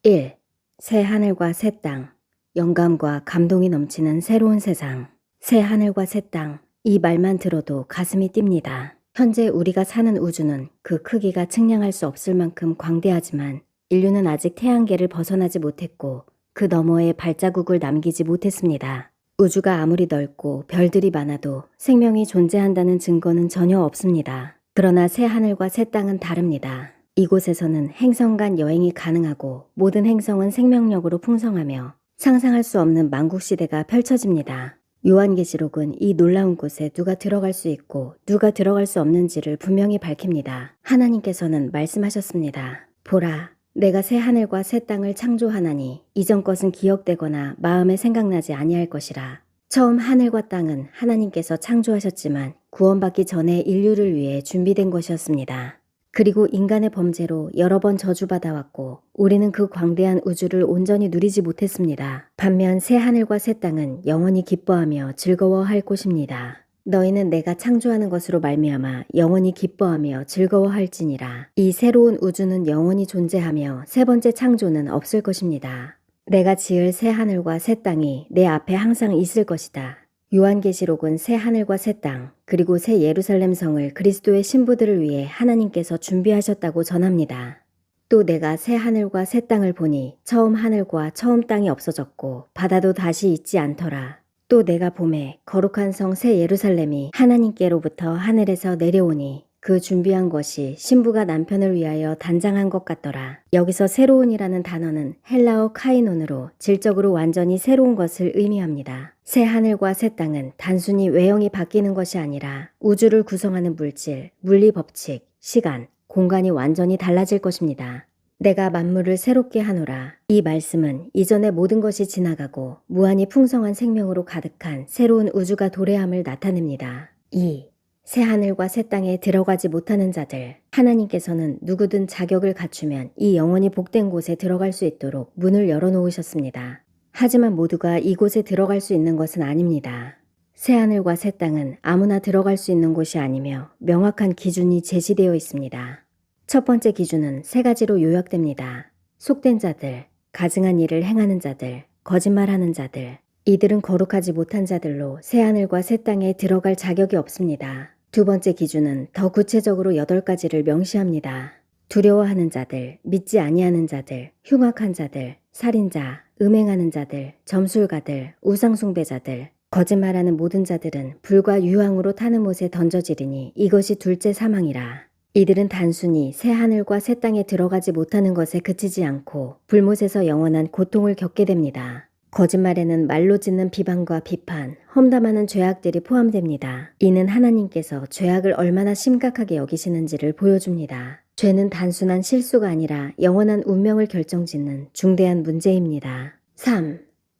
1. 새 하늘과 새 땅. 영감과 감동이 넘치는 새로운 세상. 새 하늘과 새 땅. 이 말만 들어도 가슴이 뜁니다. 현재 우리가 사는 우주는 그 크기가 측량할 수 없을 만큼 광대하지만 인류는 아직 태양계를 벗어나지 못했고 그 너머에 발자국을 남기지 못했습니다. 우주가 아무리 넓고 별들이 많아도 생명이 존재한다는 증거는 전혀 없습니다. 그러나 새 하늘과 새 땅은 다릅니다. 이곳에서는 행성 간 여행이 가능하고 모든 행성은 생명력으로 풍성하며 상상할 수 없는 만국시대가 펼쳐집니다. 요한계시록은 이 놀라운 곳에 누가 들어갈 수 있고 누가 들어갈 수 없는지를 분명히 밝힙니다. 하나님께서는 말씀하셨습니다. 보라, 내가 새 하늘과 새 땅을 창조하나니 이전 것은 기억되거나 마음에 생각나지 아니할 것이라. 처음 하늘과 땅은 하나님께서 창조하셨지만 구원받기 전에 인류를 위해 준비된 것이었습니다. 그리고 인간의 범죄로 여러 번 저주받아왔고 우리는 그 광대한 우주를 온전히 누리지 못했습니다. 반면 새 하늘과 새 땅은 영원히 기뻐하며 즐거워할 곳입니다. 너희는 내가 창조하는 것으로 말미암아 영원히 기뻐하며 즐거워할지니라. 이 새로운 우주는 영원히 존재하며 세 번째 창조는 없을 것입니다. 내가 지을 새 하늘과 새 땅이 내 앞에 항상 있을 것이다. 요한계시록은 새 하늘과 새 땅, 그리고 새 예루살렘 성을 그리스도의 신부들을 위해 하나님께서 준비하셨다고 전합니다. 또 내가 새 하늘과 새 땅을 보니 처음 하늘과 처음 땅이 없어졌고 바다도 다시 있지 않더라. 또 내가 보매 거룩한 성 새 예루살렘이 하나님께로부터 하늘에서 내려오니 그 준비한 것이 신부가 남편을 위하여 단장한 것 같더라. 여기서 새로운이라는 단어는 헬라어 카이논으로 질적으로 완전히 새로운 것을 의미합니다. 새 하늘과 새 땅은 단순히 외형이 바뀌는 것이 아니라 우주를 구성하는 물질, 물리 법칙, 시간, 공간이 완전히 달라질 것입니다. 내가 만물을 새롭게 하노라. 이 말씀은 이전의 모든 것이 지나가고 무한히 풍성한 생명으로 가득한 새로운 우주가 도래함을 나타냅니다. 2. 새 하늘과 새 땅에 들어가지 못하는 자들. 하나님께서는 누구든 자격을 갖추면 이 영원히 복된 곳에 들어갈 수 있도록 문을 열어놓으셨습니다. 하지만 모두가 이곳에 들어갈 수 있는 것은 아닙니다. 새 하늘과 새 땅은 아무나 들어갈 수 있는 곳이 아니며 명확한 기준이 제시되어 있습니다. 첫 번째 기준은 세 가지로 요약됩니다. 속된 자들, 가증한 일을 행하는 자들, 거짓말하는 자들. 이들은 거룩하지 못한 자들로 새 하늘과 새 땅에 들어갈 자격이 없습니다. 두 번째 기준은 더 구체적으로 8가지를 명시합니다. 두려워하는 자들, 믿지 아니하는 자들, 흉악한 자들, 살인자, 음행하는 자들, 점술가들, 우상숭배자들, 거짓말하는 모든 자들은 불과 유황으로 타는 못에 던져지리니 이것이 둘째 사망이라. 이들은 단순히 새 하늘과 새 땅에 들어가지 못하는 것에 그치지 않고 불못에서 영원한 고통을 겪게 됩니다. 거짓말에는 말로 짓는 비방과 비판, 험담하는 죄악들이 포함됩니다. 이는 하나님께서 죄악을 얼마나 심각하게 여기시는지를 보여줍니다. 죄는 단순한 실수가 아니라 영원한 운명을 결정짓는 중대한 문제입니다. 3.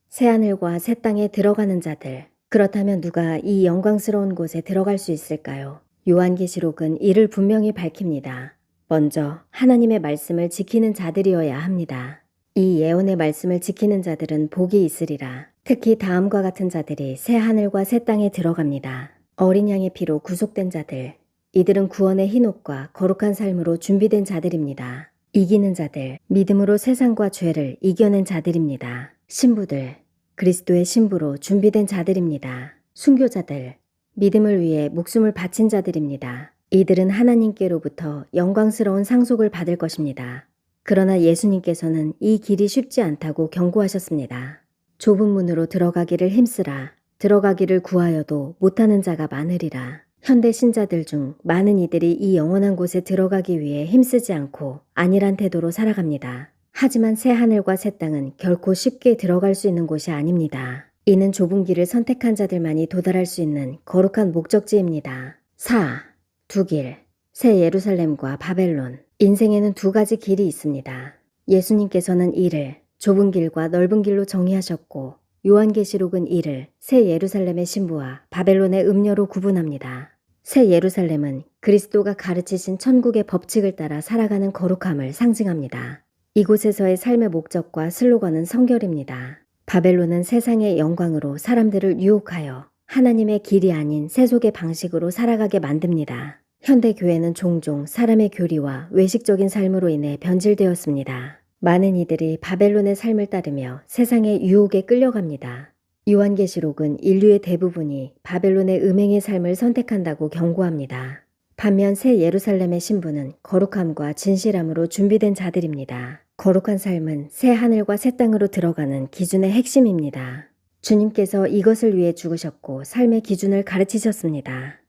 새하늘과 새 땅에 들어가는 자들. 그렇다면 누가 이 영광스러운 곳에 들어갈 수 있을까요? 요한계시록은 이를 분명히 밝힙니다. 먼저 하나님의 말씀을 지키는 자들이어야 합니다. 이 예언의 말씀을 지키는 자들은 복이 있으리라. 특히 다음과 같은 자들이 새 하늘과 새 땅에 들어갑니다. 어린 양의 피로 구속된 자들. 이들은 구원의 흰옷과 거룩한 삶으로 준비된 자들입니다. 이기는 자들, 믿음으로 세상과 죄를 이겨낸 자들입니다. 신부들, 그리스도의 신부로 준비된 자들입니다. 순교자들, 믿음을 위해 목숨을 바친 자들입니다. 이들은 하나님께로부터 영광스러운 상속을 받을 것입니다. 그러나 예수님께서는 이 길이 쉽지 않다고 경고하셨습니다. 좁은 문으로 들어가기를 힘쓰라. 들어가기를 구하여도 못하는 자가 많으리라. 현대 신자들 중 많은 이들이 이 영원한 곳에 들어가기 위해 힘쓰지 않고 안일한 태도로 살아갑니다. 하지만 새 하늘과 새 땅은 결코 쉽게 들어갈 수 있는 곳이 아닙니다. 이는 좁은 길을 선택한 자들만이 도달할 수 있는 거룩한 목적지입니다. 4. 두 길. 새 예루살렘과 바벨론. 인생에는 두 가지 길이 있습니다. 예수님께서는 이를 좁은 길과 넓은 길로 정의하셨고 요한계시록은 이를 새 예루살렘의 신부와 바벨론의 음녀로 구분합니다. 새 예루살렘은 그리스도가 가르치신 천국의 법칙을 따라 살아가는 거룩함을 상징합니다. 이곳에서의 삶의 목적과 슬로건은 성결입니다. 바벨론은 세상의 영광으로 사람들을 유혹하여 하나님의 길이 아닌 세속의 방식으로 살아가게 만듭니다. 현대 교회는 종종 사람의 교리와 외식적인 삶으로 인해 변질되었습니다. 많은 이들이 바벨론의 삶을 따르며 세상의 유혹에 끌려갑니다. 요한계시록은 인류의 대부분이 바벨론의 음행의 삶을 선택한다고 경고합니다. 반면 새 예루살렘의 신부는 거룩함과 진실함으로 준비된 자들입니다. 거룩한 삶은 새 하늘과 새 땅으로 들어가는 기준의 핵심입니다. 주님께서 이것을 위해 죽으셨고 삶의 기준을 가르치셨습니다.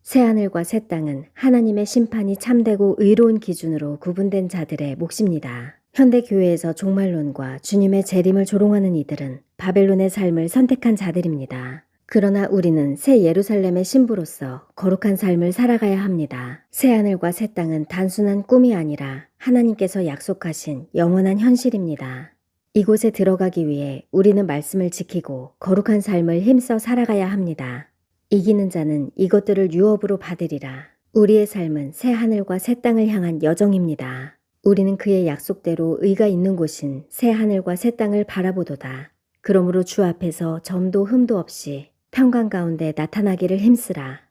새 하늘과 새 땅은 하나님의 심판이 참되고 의로운 기준으로 구분된 자들의 몫입니다. 현대 교회에서 종말론과 주님의 재림을 조롱하는 이들은 바벨론의 삶을 선택한 자들입니다. 그러나 우리는 새 예루살렘의 신부로서 거룩한 삶을 살아가야 합니다. 새 하늘과 새 땅은 단순한 꿈이 아니라 하나님께서 약속하신 영원한 현실입니다. 이곳에 들어가기 위해 우리는 말씀을 지키고 거룩한 삶을 힘써 살아가야 합니다. 이기는 자는 이것들을 유업으로 받으리라. 우리의 삶은 새 하늘과 새 땅을 향한 여정입니다. 우리는 그의 약속대로 의가 있는 곳인 새 하늘과 새 땅을 바라보도다. 그러므로 주 앞에서 점도 흠도 없이 평강 가운데 나타나기를 힘쓰라.